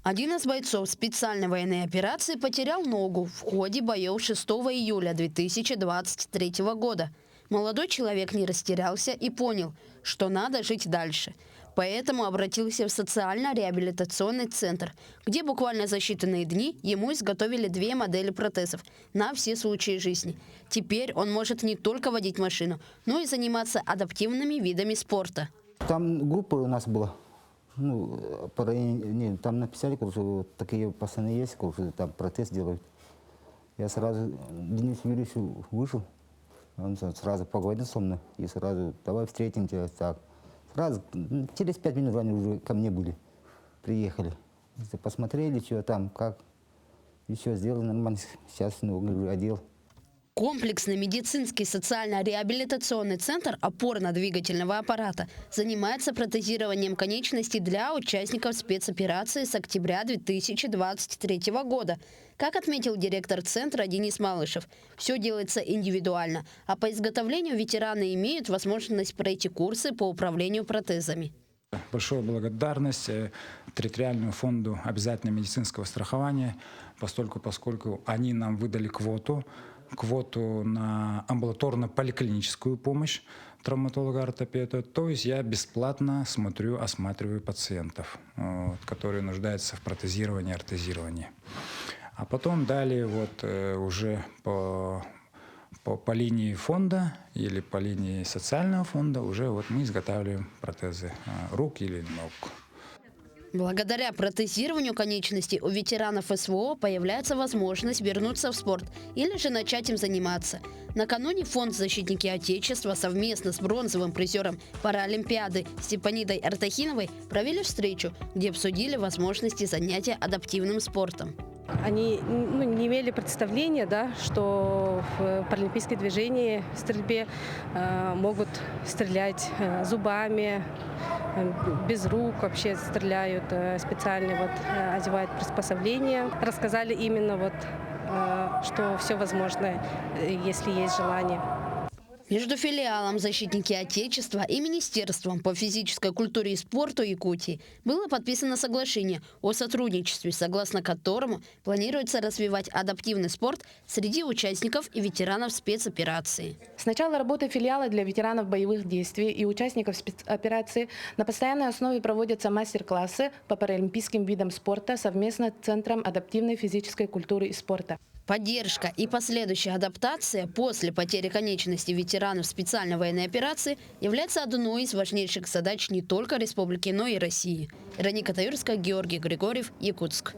Один из бойцов специальной военной операции потерял ногу в ходе боев 6 июля 2023 года. Молодой человек не растерялся и понял, что надо жить дальше. Поэтому обратился в социально-реабилитационный центр, где буквально за считанные дни ему изготовили 2 модели протезов на все случаи жизни. Теперь он может не только водить машину, но и заниматься адаптивными видами спорта. Там группа у нас была. Ну, там написали, что вот такие пацаны есть, что там протез делают. Я сразу Денис Юрьевич вышел, он сразу поговорил со мной и сразу давай встретимся. Так. Сразу через 5 минут они уже ко мне были, приехали. Посмотрели, что там, как, и все сделали нормально. Сейчас говорю, одел. Комплексный медицинский социально-реабилитационный центр опорно-двигательного аппарата занимается протезированием конечностей для участников спецоперации с октября 2023 года. Как отметил директор центра Денис Малышев, все делается индивидуально, а по изготовлению ветераны имеют возможность пройти курсы по управлению протезами. Большая благодарность территориальному фонду обязательного медицинского страхования, поскольку они нам выдали квоту на амбулаторно-поликлиническую помощь травматолога-ортопеда. То есть я бесплатно осматриваю пациентов, которые нуждаются в протезировании, ортезировании. А потом далее уже по линии фонда или по линии социального фонда уже мы изготавливаем протезы рук или ног. Благодаря протезированию конечностей у ветеранов СВО появляется возможность вернуться в спорт или же начать им заниматься. Накануне фонд «Защитники Отечества» совместно с бронзовым призером Паралимпиады Степанидой Артахиновой провели встречу, где обсудили возможности занятия адаптивным спортом. Они не имели представления, что в паралимпийском движении в стрельбе могут стрелять зубами, без рук, вообще стреляют специально, одевают приспособления. Рассказали именно, что все возможно, если есть желание. Между филиалом «Защитники Отечества» и Министерством по физической культуре и спорту Якутии было подписано соглашение о сотрудничестве, согласно которому планируется развивать адаптивный спорт среди участников и ветеранов спецоперации. С начала работы филиала для ветеранов боевых действий и участников спецоперации на постоянной основе проводятся мастер-классы по паралимпийским видам спорта совместно с Центром адаптивной физической культуры и спорта. Поддержка и последующая адаптация после потери конечностей ветеранов специальной военной операции является одной из важнейших задач не только республики, но и России. Вероника Таюрская, Георгий Григорьев, Якутск.